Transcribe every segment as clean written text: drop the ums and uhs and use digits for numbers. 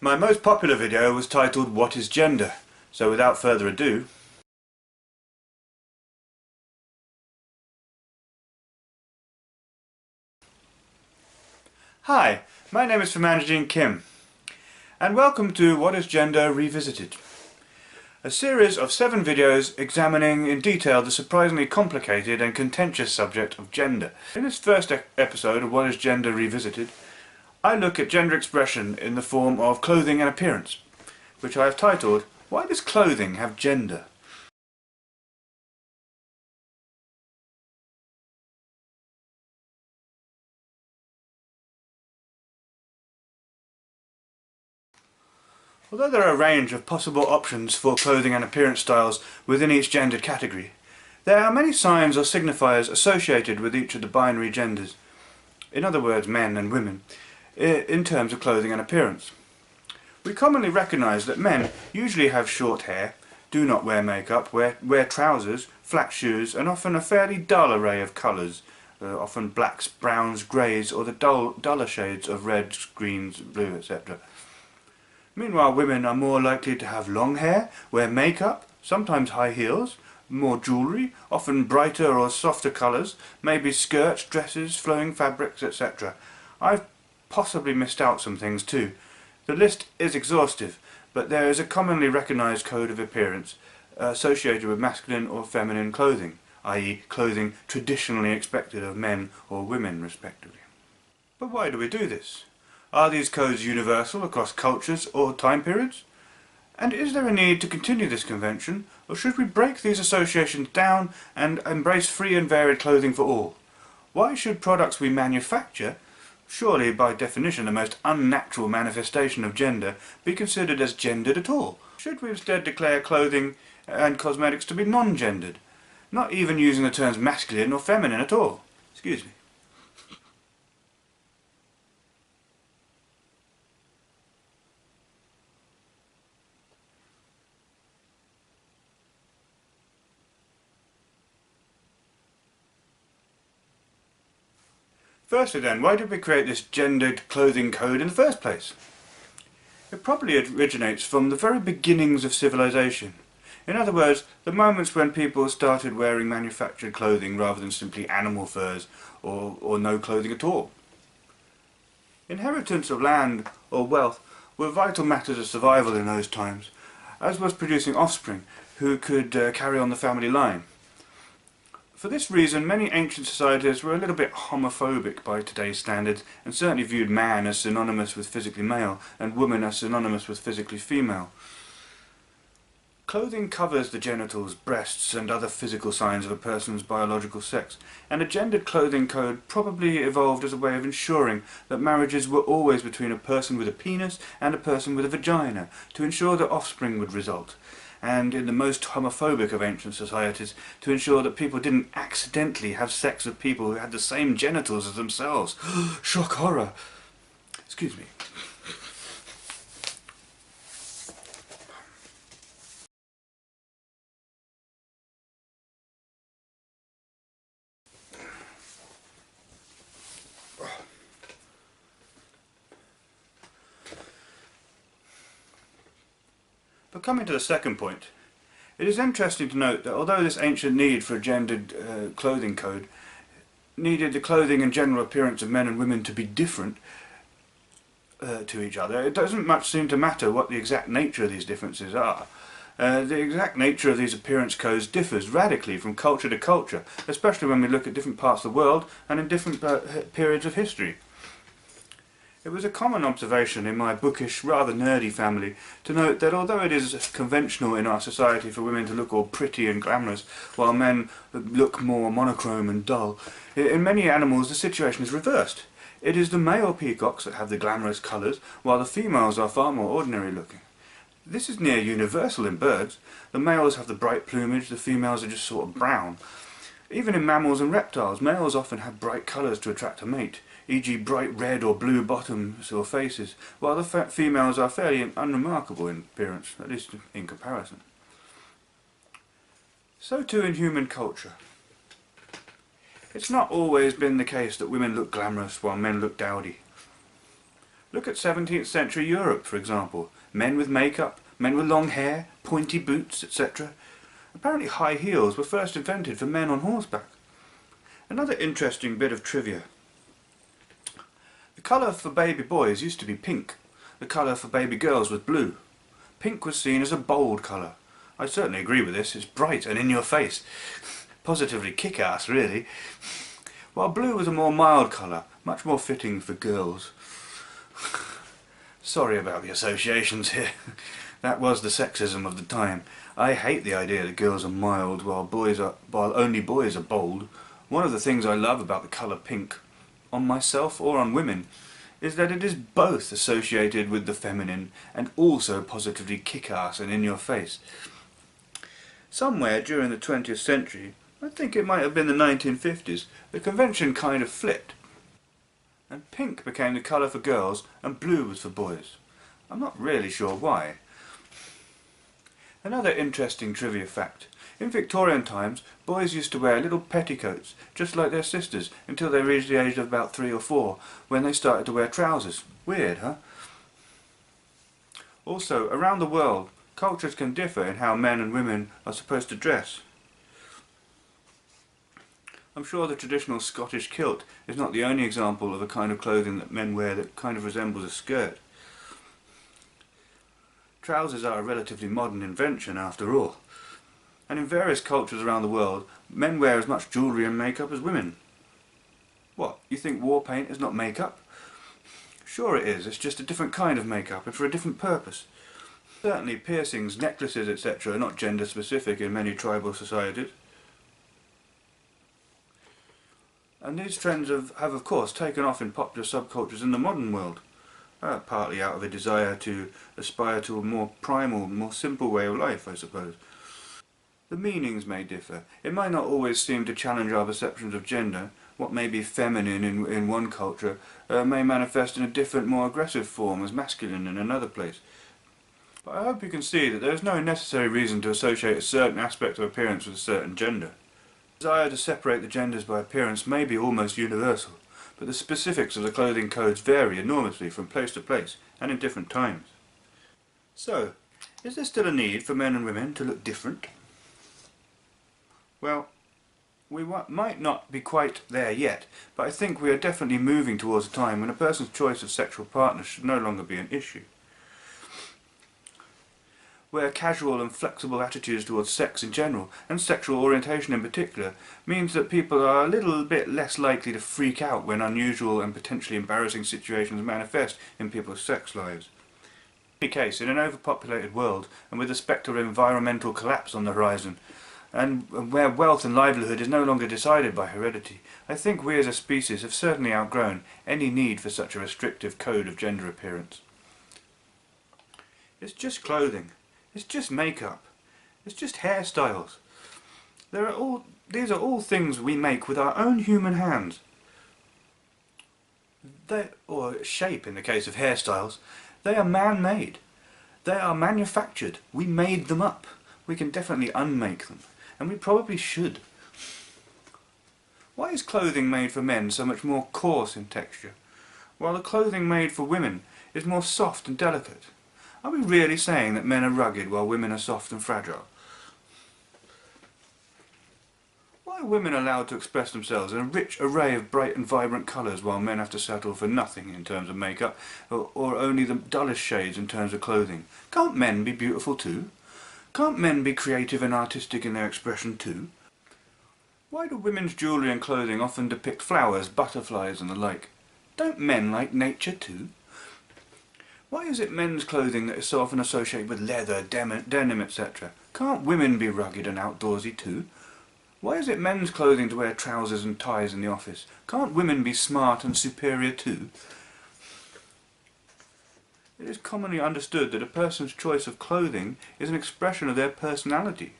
My most popular video was titled "What is Gender?" So without further ado, hi, my name is Famanjin Kim, and welcome to What is Gender Revisited, a series of 7 videos examining in detail the surprisingly complicated and contentious subject of gender. In this first episode of What is Gender Revisited, I look at gender expression in the form of clothing and appearance, which I have titled, "Why does clothing have gender?" Although there are a range of possible options for clothing and appearance styles within each gendered category, there are many signs or signifiers associated with each of the binary genders, in other words men and women, in terms of clothing and appearance. We commonly recognise that men usually have short hair, do not wear makeup, wear trousers, flat shoes, and often a fairly dull array of colours, often blacks, browns, greys, or the duller shades of reds, greens, blue, etc. Meanwhile, women are more likely to have long hair, wear makeup, sometimes high heels, more jewellery, often brighter or softer colours, maybe skirts, dresses, flowing fabrics, etc. I've possibly missed out some things too. The list is exhaustive, but there is a commonly recognised code of appearance associated with masculine or feminine clothing, i.e. clothing traditionally expected of men or women respectively. But why do we do this? Are these codes universal across cultures or time periods? And is there a need to continue this convention, or should we break these associations down and embrace free and varied clothing for all? Why should products we manufacture, surely by definition the most unnatural manifestation of gender, be considered as gendered at all? Should we instead declare clothing and cosmetics to be non-gendered, not even using the terms masculine or feminine at all? Excuse me. Firstly then, why did we create this gendered clothing code in the first place? It probably originates from the very beginnings of civilization. In other words, the moments when people started wearing manufactured clothing rather than simply animal furs or no clothing at all. Inheritance of land or wealth were vital matters of survival in those times, as was producing offspring who could carry on the family line. For this reason, many ancient societies were a little bit homophobic by today's standards, and certainly viewed man as synonymous with physically male, and woman as synonymous with physically female. Clothing covers the genitals, breasts, and other physical signs of a person's biological sex, and a gendered clothing code probably evolved as a way of ensuring that marriages were always between a person with a penis and a person with a vagina, to ensure that offspring would result. And in the most homophobic of ancient societies, to ensure that people didn't accidentally have sex with people who had the same genitals as themselves. Shock horror! Excuse me. But coming to the second point, it is interesting to note that although this ancient need for a gendered clothing code needed the clothing and general appearance of men and women to be different to each other, it doesn't much seem to matter what the exact nature of these differences are. The exact nature of these appearance codes differs radically from culture to culture, especially when we look at different parts of the world and in different periods of history. It was a common observation in my bookish, rather nerdy family to note that although it is conventional in our society for women to look all pretty and glamorous, while men look more monochrome and dull, in many animals the situation is reversed. It is the male peacocks that have the glamorous colours, while the females are far more ordinary looking. This is near universal in birds. The males have the bright plumage, the females are just sort of brown. Even in mammals and reptiles, males often have bright colours to attract a mate, e.g. bright red or blue bottoms or faces, while the females are fairly unremarkable in appearance, at least in comparison. So too in human culture. It's not always been the case that women look glamorous while men look dowdy. Look at 17th century Europe, for example. Men with makeup, men with long hair, pointy boots, etc. Apparently high heels were first invented for men on horseback. Another interesting bit of trivia. The colour for baby boys used to be pink. The colour for baby girls was blue. Pink was seen as a bold colour. I certainly agree with this. It's bright and in your face. Positively kick-ass, really. While blue was a more mild colour, much more fitting for girls. Sorry about the associations here. That was the sexism of the time. I hate the idea that girls are mild while only boys are bold. One of the things I love about the colour pink, on myself or on women, is that it is both associated with the feminine and also positively kick-ass and in your face. Somewhere during the 20th century, I think it might have been the 1950s, the convention kind of flipped. And pink became the colour for girls and blue was for boys. I'm not really sure why. Another interesting trivia fact. In Victorian times, boys used to wear little petticoats, just like their sisters, until they reached the age of about 3 or 4, when they started to wear trousers. Weird, huh? Also, around the world, cultures can differ in how men and women are supposed to dress. I'm sure the traditional Scottish kilt is not the only example of a kind of clothing that men wear that kind of resembles a skirt. Trousers are a relatively modern invention after all. And in various cultures around the world, men wear as much jewellery and makeup as women. What, you think war paint is not makeup? Sure it is, it's just a different kind of makeup and for a different purpose. Certainly piercings, necklaces, etc. are not gender specific in many tribal societies. And these trends have of course taken off in popular subcultures in the modern world, partly out of a desire to aspire to a more primal, more simple way of life, I suppose. The meanings may differ. It might not always seem to challenge our perceptions of gender. What may be feminine in one culture may manifest in a different, more aggressive form as masculine in another place. But I hope you can see that there is no necessary reason to associate a certain aspect of appearance with a certain gender. The desire to separate the genders by appearance may be almost universal, but the specifics of the clothing codes vary enormously from place to place and in different times. So, is there still a need for men and women to look different? Well, we might not be quite there yet, but I think we are definitely moving towards a time when a person's choice of sexual partner should no longer be an issue. Where casual and flexible attitudes towards sex in general, and sexual orientation in particular, means that people are a little bit less likely to freak out when unusual and potentially embarrassing situations manifest in people's sex lives. In any case, in an overpopulated world, and with the spectre of environmental collapse on the horizon, and where wealth and livelihood is no longer decided by heredity, I think we as a species have certainly outgrown any need for such a restrictive code of gender appearance. It's just clothing. It's just makeup. It's just hairstyles. These are all things we make with our own human hands. Or shape in the case of hairstyles. They are man-made. They are manufactured. We made them up. We can definitely unmake them. And we probably should. Why is clothing made for men so much more coarse in texture, while the clothing made for women is more soft and delicate? Are we really saying that men are rugged while women are soft and fragile? Why are women allowed to express themselves in a rich array of bright and vibrant colours while men have to settle for nothing in terms of makeup, or only the dullest shades in terms of clothing? Can't men be beautiful too? Can't men be creative and artistic in their expression too? Why do women's jewellery and clothing often depict flowers, butterflies and the like? Don't men like nature too? Why is it men's clothing that is so often associated with leather, denim, etc.? Can't women be rugged and outdoorsy too? Why is it men's clothing to wear trousers and ties in the office? Can't women be smart and superior too? It is commonly understood that a person's choice of clothing is an expression of their personality.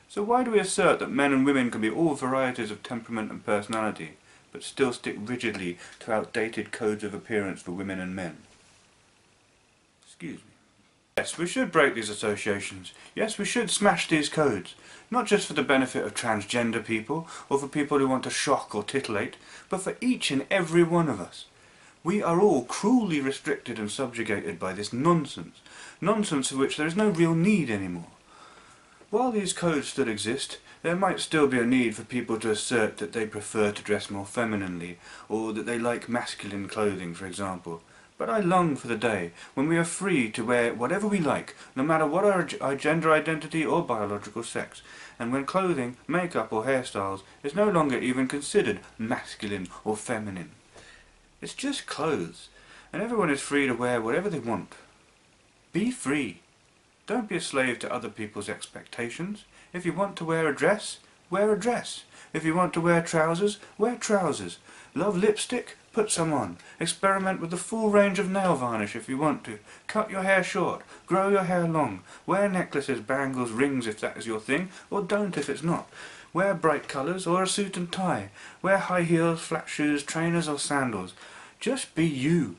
So why do we assert that men and women can be all varieties of temperament and personality, but still stick rigidly to outdated codes of appearance for women and men? Excuse me. Yes, we should break these associations. Yes, we should smash these codes. Not just for the benefit of transgender people, or for people who want to shock or titillate, but for each and every one of us. We are all cruelly restricted and subjugated by this nonsense, nonsense of which there is no real need anymore. While these codes still exist, there might still be a need for people to assert that they prefer to dress more femininely, or that they like masculine clothing, for example. But I long for the day when we are free to wear whatever we like, no matter what our gender identity or biological sex, and when clothing, makeup or hairstyles is no longer even considered masculine or feminine. It's just clothes, and everyone is free to wear whatever they want. Be free. Don't be a slave to other people's expectations. If you want to wear a dress, wear a dress. If you want to wear trousers, wear trousers. Love lipstick? Put some on. Experiment with the full range of nail varnish if you want to. Cut your hair short. Grow your hair long. Wear necklaces, bangles, rings if that is your thing, or don't if it's not. Wear bright colours or a suit and tie. Wear high heels, flat shoes, trainers or sandals. Just be you.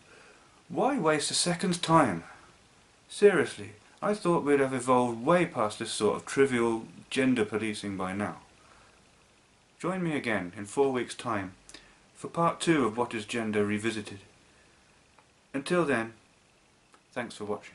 Why waste a second's time? Seriously, I thought we'd have evolved way past this sort of trivial gender policing by now. Join me again in 4 weeks' time for part 2 of What is Gender Revisited. Until then, thanks for watching.